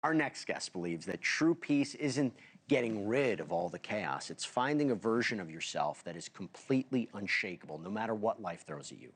Our next guest believes that true peace isn't getting rid of all the chaos. It's finding a version of yourself that is completely unshakable, no matter what life throws at you.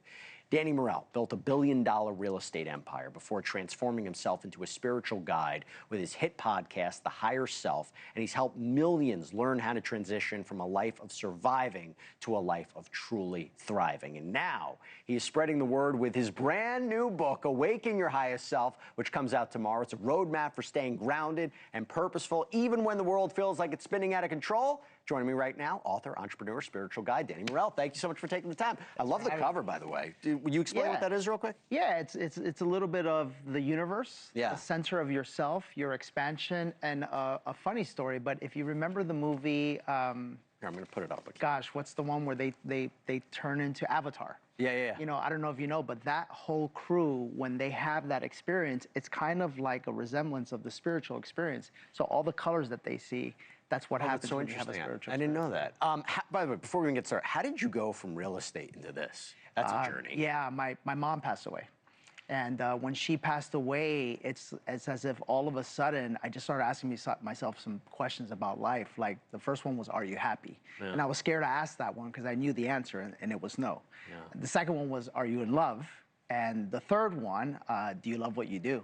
Danny Morel built a billion-dollar real estate empire before transforming himself into a spiritual guide with his hit podcast, The Higher Self, and he's helped millions learn how to transition from a life of surviving to a life of truly thriving. And now he is spreading the word with his brand new book, Awaken Your Highest Self, which comes out tomorrow. It's a roadmap for staying grounded and purposeful, even when the world feels like it's spinning out of control. Joining me right now, author, entrepreneur, spiritual guide, Danny Morel. Thank you so much for taking the time. I love the cover, by the way. Would you explain what that is real quick? Yeah, it's a little bit of the universe, the center of yourself, your expansion, and a funny story. But if you remember the movie, here, I'm going to put it up again. Gosh, what's the one where they turn into Avatar? Yeah. You know, I don't know if you know, but that whole crew, when they have that experience, it's kind of like a resemblance of the spiritual experience. So all the colors that they see, that's what happens when you have a spiritual I didn't know that. By the way, before we even get started, how did you go from real estate into this? That's a journey. Yeah, my mom passed away. And when she passed away, it's as if all of a sudden I just started asking myself some questions about life. Like the first one was, are you happy? Yeah. And I was scared to ask that one because I knew the answer, and it was no. Yeah. The second one was, are you in love? And the third one, do you love what you do?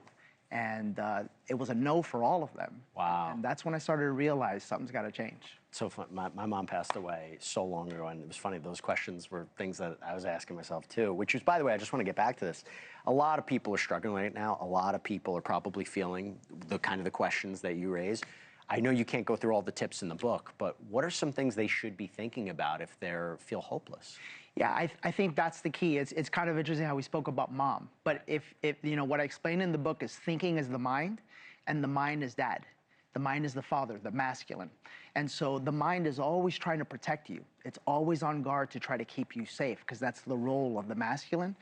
And it was a no for all of them. Wow. And that's when I started to realize something's got to change. So fun. My mom passed away so long ago, and it was funny. Those questions were things that I was asking myself too, which is, by the way, I just want to get back to this. A lot of people are struggling right now. A lot of people are probably feeling the kind of the questions that you raise. I know you can't go through all the tips in the book, but what are some things they should be thinking about if they feel hopeless? Yeah, I think that's the key. It's kind of interesting how we spoke about mom. But if you know, what I explain in the book is thinking is the mind, and the mind is dad. The mind is the father, the masculine. And so the mind is always trying to protect you. It's always on guard to try to keep you safe, because that's the role of the masculine.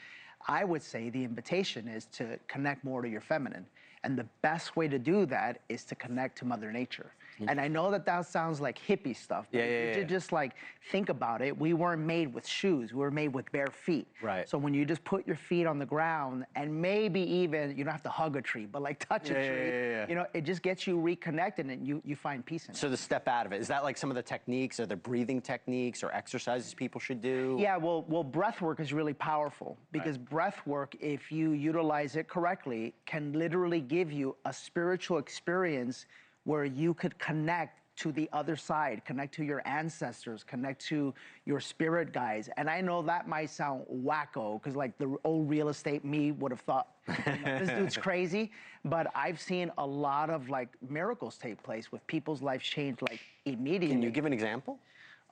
I would say the invitation is to connect more to your feminine. And the best way to do that is to connect to Mother Nature. And I know that sounds like hippie stuff, but just like think about it. We weren't made with shoes. We were made with bare feet. Right. So when you just put your feet on the ground, and maybe even, you don't have to hug a tree, but like touch a tree, you know, it just gets you reconnected, and you find peace in it. So the step out of it, is that like some of the techniques, or the breathing techniques or exercises people should do? Yeah, well, breath work is really powerful, because breath work, if you utilize it correctly, can literally give you a spiritual experience where you could connect to the other side, connect to your ancestors, connect to your spirit guides. And I know that might sound wacko, because like the old real estate me would have thought, you know, this dude's crazy. But I've seen a lot of like miracles take place with people's lives change like immediately. Can you give an example?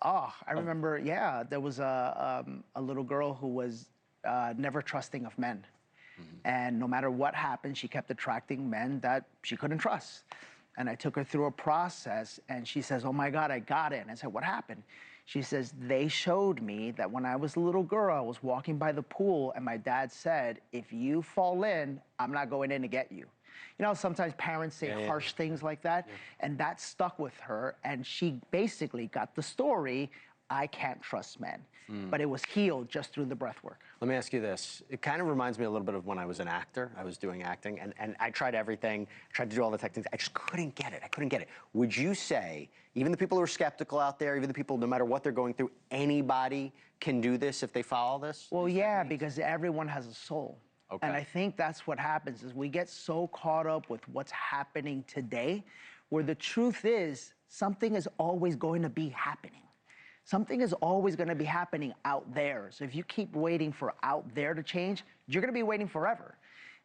Oh, I remember, yeah, there was a little girl who was never trusting of men. And no matter what happened, she kept attracting men that she couldn't trust. And I took her through a process, and she says, oh my God, I got it. And I said, what happened? She says, they showed me that when I was a little girl, I was walking by the pool, and my dad said, if you fall in, I'm not going in to get you. You know, sometimes parents say harsh things like that, and that stuck with her, and she basically got the story, I can't trust men. But it was healed just through the breath work. Let me ask you this. It kind of reminds me a little bit of when I was an actor. I was doing acting, and I tried everything, tried to do all the techniques. I just couldn't get it. I couldn't get it. Would you say, even the people who are skeptical out there, even the people, no matter what they're going through, anybody can do this if they follow this? Well, yeah, because everyone has a soul. Okay. And I think that's what happens, is we get so caught up with what's happening today, where the truth is something is always going to be happening. Something is always going to be happening out there. So if you keep waiting for out there to change, you're going to be waiting forever.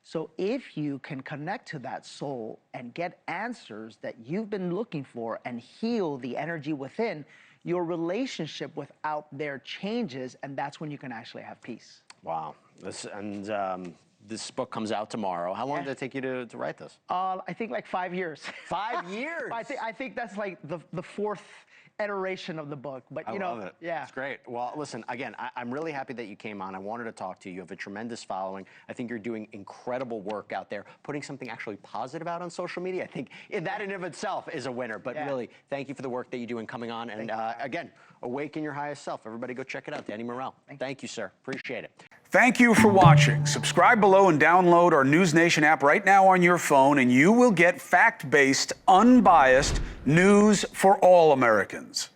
So if you can connect to that soul and get answers that you've been looking for and heal the energy within, your relationship with out there changes, and that's when you can actually have peace. Wow. This book comes out tomorrow. How long did it take you to write this? I think like 5 years. 5 years? I think that's like the fourth iteration of the book, but you know, I love it. Yeah, it's great. Well, listen, again, I'm really happy that you came on. I wanted to talk to you. You have a tremendous following. I think you're doing incredible work out there, putting something actually positive out on social media. I think that in of itself is a winner. But really, thank you for the work that you do and coming on. And again, Awaken Your Highest Self. Everybody go check it out. Danny Morel. Thank you, sir. Appreciate it. Thank you for watching. Subscribe below and download our NewsNation app right now on your phone, and you will get fact-based, unbiased news for all Americans.